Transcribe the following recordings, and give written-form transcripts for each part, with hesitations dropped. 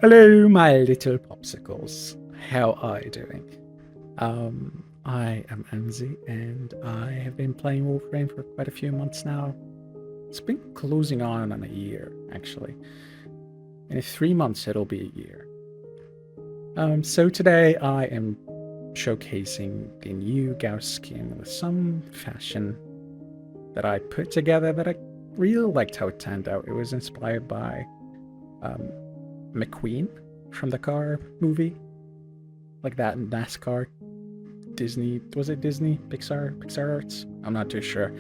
Hello, my little popsicles. How are you doing? I am Anzi, and I have been playing Warframe for quite a few months now. It's been closing on a year, actually. In 3 months, it'll be a year. So today I am showcasing the new gauss skin with some fashion that I put together that I really liked how it turned out. It was inspired by McQueen from the car movie, like that NASCAR Disney, was it Disney? Pixar Arts? I'm not too sure.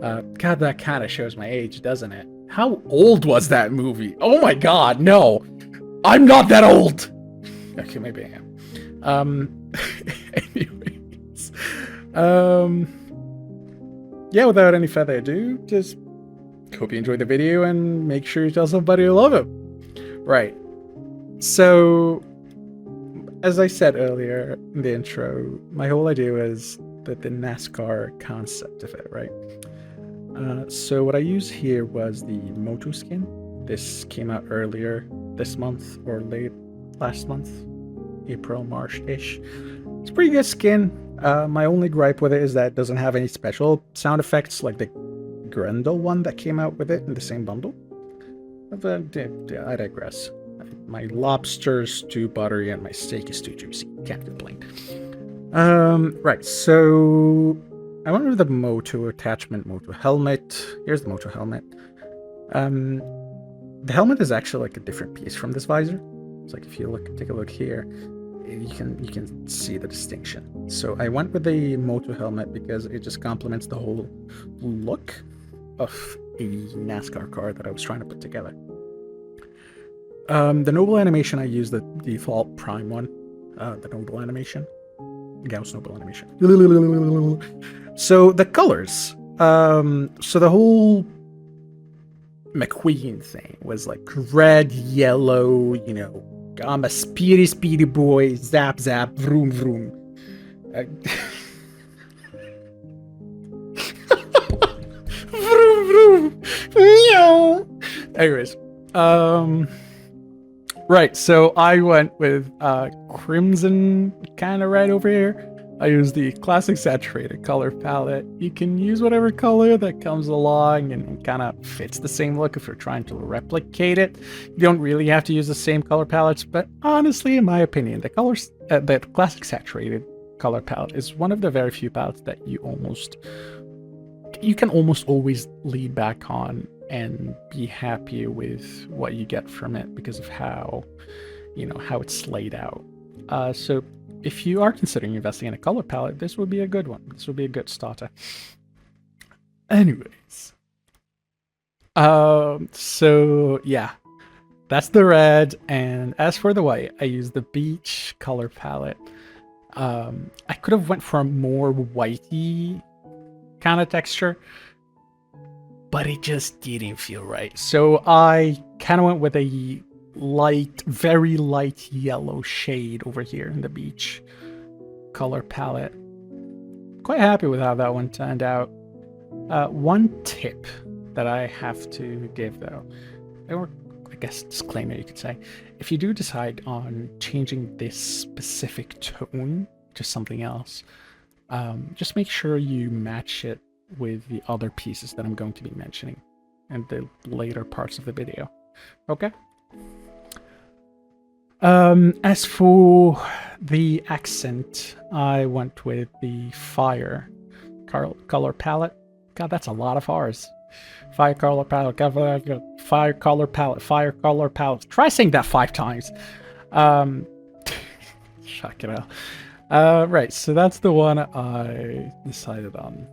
God, that kind of shows my age, doesn't it? How old was that movie? Oh my god, no! I'm not that old! Okay, maybe I am. Anyways. Yeah, without any further ado, just hope you enjoyed the video and make sure you tell somebody you love him. Right. So, as I said earlier in the intro, my whole idea was that the NASCAR concept of it, right? So what I used here was the Moto skin. This came out earlier this month or late last month, April, March-ish. It's a pretty good skin. My only gripe with it is that it doesn't have any special sound effects like the Grendel one that came out with it in the same bundle. But I digress. My lobster's too buttery and my steak is too juicy. Can't complain. Right, so I went with the Moto attachment, Moto helmet. Here's the Moto helmet. The helmet is actually like a different piece from this visor. It's like if you take a look here, you can see the distinction. So I went with the Moto helmet because it just complements the whole look of a NASCAR car that I was trying to put together. The noble animation, I used the default prime one, the noble animation, Gauss noble animation. So the colors, so the whole McQueen thing was like red, yellow, you know, I'm a speedy boy, zap, vroom, vroom. Vroom, vroom. Meow. Anyways, right, so I went with crimson kind of red over here. I used the classic saturated color palette. You can use whatever color that comes along and kind of fits the same look if you're trying to replicate it. You don't really have to use the same color palettes, but honestly, in my opinion, the classic saturated color palette is one of the very few palettes that you can almost always lean back on and be happy with what you get from it because of how it's laid out. So if you are considering investing in a color palette, this would be a good one. This would be a good starter. Anyways. So yeah, that's the red. And as for the white, I used the beach color palette. I could have went for a more whitey kind of texture, but it just didn't feel right. So I kind of went with a very light yellow shade over here in the beach color palette. Quite happy with how that one turned out. One tip that I have to give though, or I guess disclaimer you could say, if you do decide on changing this specific tone to something else, just make sure you match it with the other pieces that I'm going to be mentioning in the later parts of the video. Okay? As for the accent, I went with the fire color palette. God, that's a lot of R's. Fire color palette, fire color palette, fire color palette. Try saying that 5 times. Check it out. Right, so that's the one I decided on.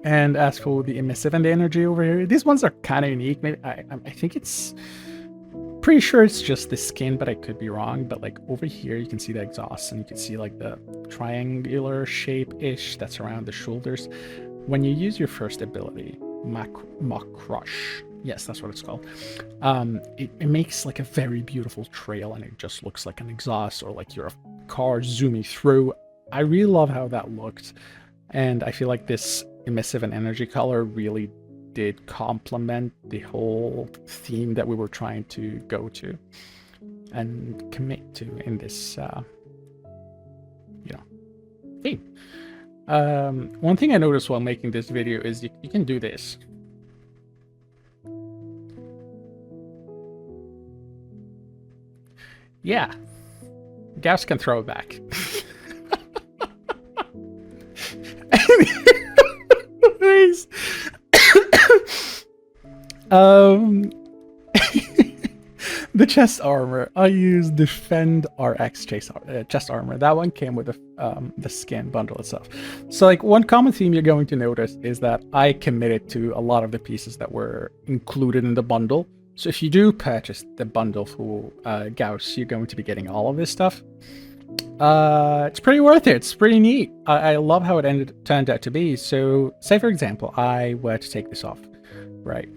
And as for the emissive and the energy over here, these ones are kind of unique. Maybe I think it's pretty sure it's just the skin, but I could be wrong. But like over here, you can see the exhaust, and you can see like the triangular shape-ish that's around the shoulders. When you use your first ability, Mach Crush, yes, that's what it's called. It makes like a very beautiful trail, and it just looks like an exhaust or like you're a car zooming through. I really love how that looked, and I feel like this emissive and energy color really did complement the whole theme that we were trying to go to. and commit to in this, theme. One thing I noticed while making this video is you can do this. Yeah, Gauss can throw it back. Anyways, the chest armor. I use Defend RX chest armor. That one came with the skin bundle itself. So like one common theme you're going to notice is that I committed to a lot of the pieces that were included in the bundle. So if you do purchase the bundle for Gauss, you're going to be getting all of this stuff. It's pretty worth it. It's pretty neat. I love how it turned out to be. So say for example, I were to take this off, right?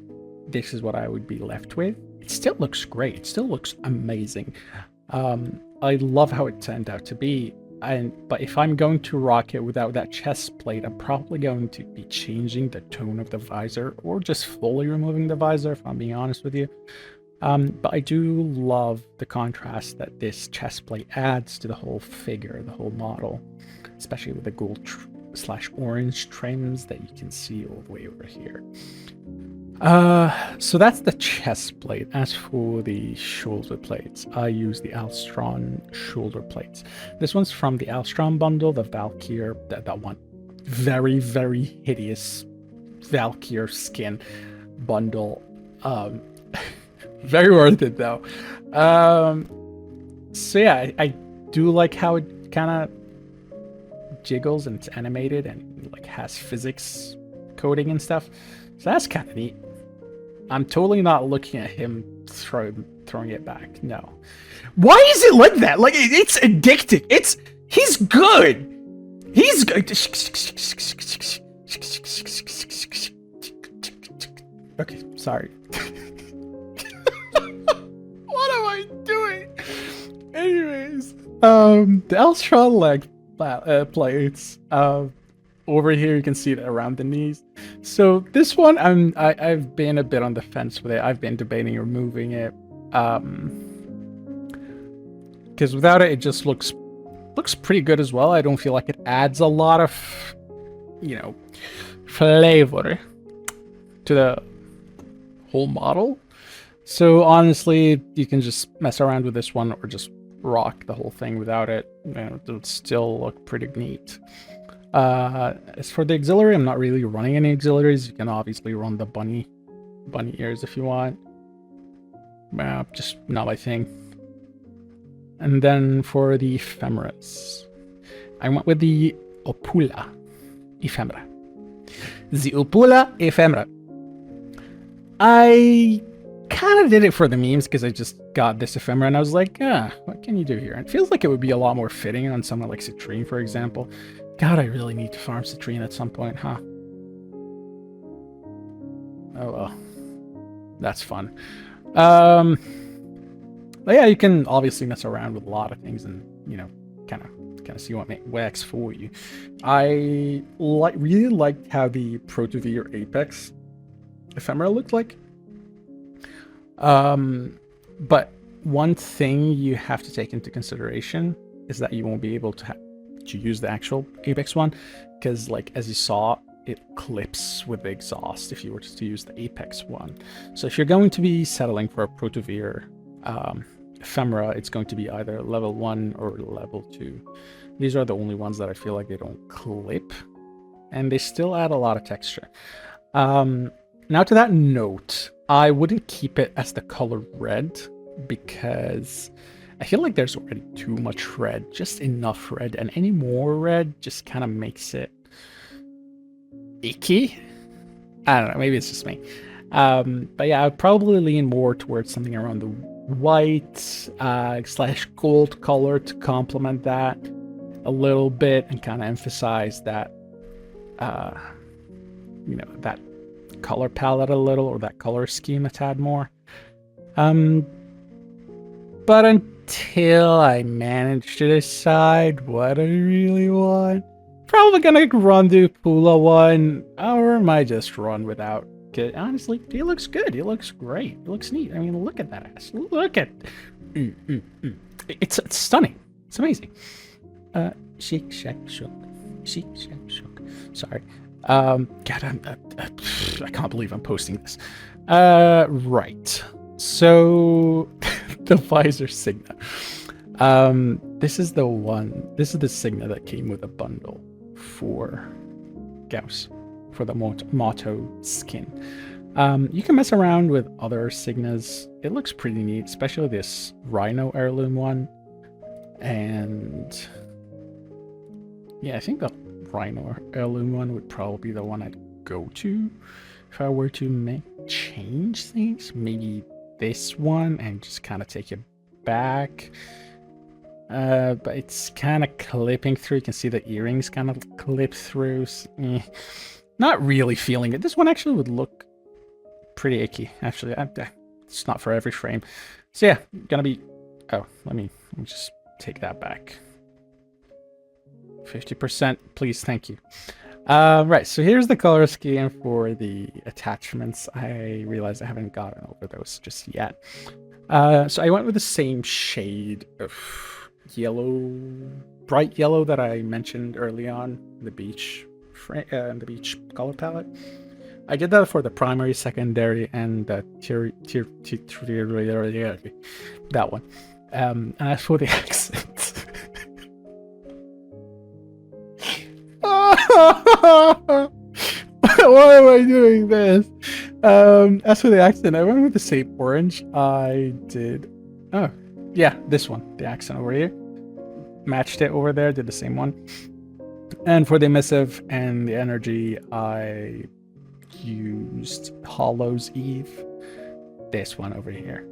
This is what I would be left with. It still looks great. It still looks amazing. I love how it turned out to be. But if I'm going to rock it without that chest plate, I'm probably going to be changing the tone of the visor or just fully removing the visor, if I'm being honest with you. But I do love the contrast that this chest plate adds to the whole figure, the whole model, especially with the gold / orange trims that you can see all the way over here. So that's the chest plate. As for the shoulder plates, I use the Alstron shoulder plates. This one's from the Alstron bundle, the Valkyr, that one very, very hideous Valkyr skin bundle. Very worth it though. So yeah, I do like how it kind of jiggles and it's animated and like has physics coding and stuff. So that's kind of neat. I'm totally not looking at him throwing it back. No. Why is it like that? Like it's addicting. He's good. He's good. Okay, sorry. What am I doing? Anyways, the Alstron leg plates. Over here you can see it around the knees. So this one I've been a bit on the fence with it. I've been debating removing it. Because without it just looks pretty good as well. I don't feel like it adds a lot of, flavor to the whole model. So honestly, you can just mess around with this one or just rock the whole thing without it. It would still look pretty neat. As for the auxiliary, I'm not really running any auxiliaries. You can obviously run the bunny ears if you want. Just not my thing. And then for the ephemeras, I went with the Opula ephemera. The Opula ephemera. I kind of did it for the memes because I just got this ephemera and I was like, what can you do here? It feels like it would be a lot more fitting on someone like Citrine, for example. God, I really need to farm Citrine at some point, huh? Oh well. That's fun. But yeah, you can obviously mess around with a lot of things and, kind of see what works for you. I really liked how the Protovie or Apex ephemera looked like. But one thing you have to take into consideration is that you won't be able to use the actual Apex one, because as you saw, it clips with the exhaust if you were to use the Apex one. So if you're going to be settling for a Protovie ephemera, it's going to be either level 1 or level 2. These are the only ones that I feel like they don't clip, and they still add a lot of texture. Now to that note, I wouldn't keep it as the color red because I feel like there's already too much red, just enough red, and any more red just kind of makes it icky. I don't know, maybe it's just me. But yeah, I'd probably lean more towards something around the white / gold color to complement that a little bit and kind of emphasize that, that color palette a little, or that color scheme a tad more. But until I manage to decide what I really want, probably gonna run the Pula one, or I might just run without. Honestly, he looks good. He looks great. He looks neat. I mean, look at that ass. Look at It's stunning. It's amazing. Shake, shack, shook. Shake, shack, shook. Sorry. God, I can't believe I'm posting this. Right. So, the visor Signa. This is the one. This is the Signa that came with a bundle for Gauss, for the motto skin. You can mess around with other Signas. It looks pretty neat, especially this Rhino heirloom one. And yeah, I think the Rhino heirloom one would probably be the one I'd go to if I were to change things. Maybe this one and just kind of take it back. But it's kind of clipping through. You can see the earrings kind of clip through. Not really feeling it. This one actually would look pretty icky, actually. It's not for every frame. So yeah, gonna be... Oh, let me just take that back. 50%, please, thank you. Right, so here's the color scheme for the attachments. I realize I haven't gotten over those just yet. So I went with the same shade of yellow, bright yellow that I mentioned early on, the beach color palette. I did that for the primary, secondary, and the that one. And as for the accents, why am I doing this? As for the accent, I went with the same orange. I did. Oh, yeah, this one, the accent over here. Matched it over there, did the same one. And for the emissive and the energy, I used Hollow's Eve. This one over here.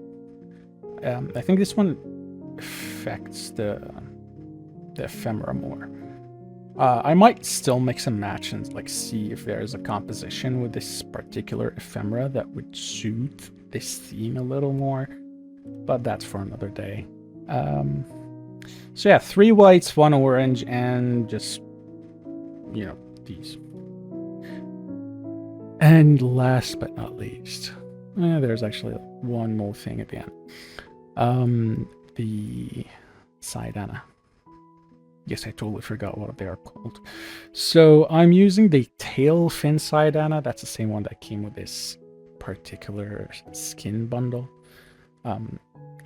I think this one affects the ephemera more. I might still mix and match and like see if there's a composition with this particular ephemera that would suit this theme a little more, but that's for another day. So yeah, 3 whites, 1 orange, and just, you know, these. And last but not least, there's actually one more thing at the end. The Sidana. Yes, I totally forgot what they are called. So I'm using the tail fin Sidana. That's the same one that came with this particular skin bundle.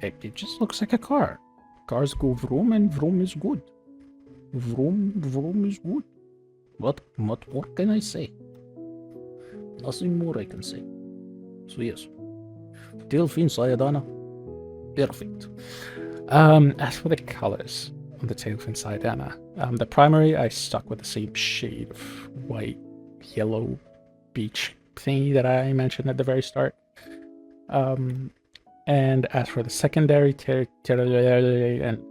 It just looks like a car. Cars go vroom and vroom is good. Vroom, vroom is good. What more can I say? Nothing more I can say. So yes, tail fin Sidana, perfect. As for the colors on the tail fin Sidana, the primary I stuck with the same shade of white, yellow, beach thingy that I mentioned at the very start. And as for the secondary and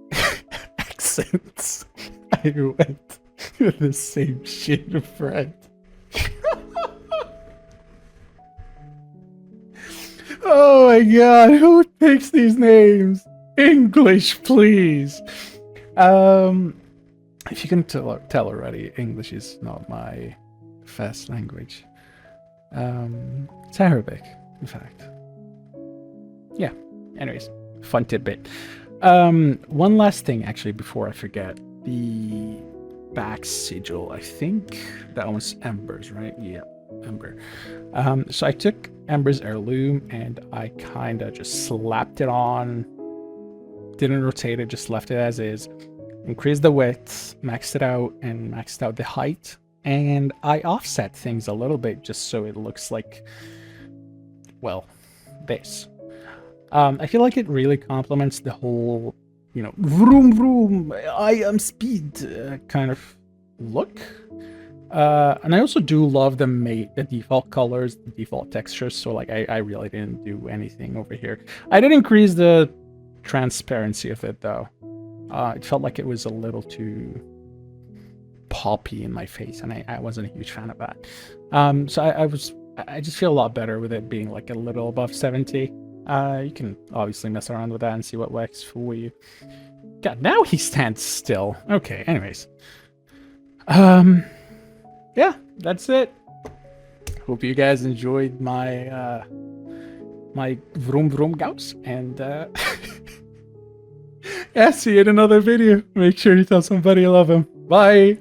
accents, I went with the same shade of red. Oh my god, who picks these names? English, please. If you can tell already, English is not my first language. It's Arabic, in fact. Yeah, anyways, fun tidbit. One last thing, actually, before I forget. The back sigil, I think that was Ember's, right? Yeah, Ember. So I took Ember's heirloom and I kind of just slapped it on. Didn't rotate it, just left it as is. Increased the width, maxed it out, and maxed out the height. And I offset things a little bit just so it looks like, well, this. I feel like it really complements the whole, you know, vroom vroom, I am speed kind of look. And I also do love the default colors, the default textures. So like I really didn't do anything over here. I did increase the transparency of it though. It felt like it was a little too poppy in my face, and I wasn't a huge fan of that. So I just feel a lot better with it being like a little above 70. You can obviously mess around with that and see what works for you. God, now he stands still. Okay, anyways. Yeah, that's it. Hope you guys enjoyed my my vroom vroom gauss, and Yeah, see you in another video. Make sure you tell somebody you love them. Bye.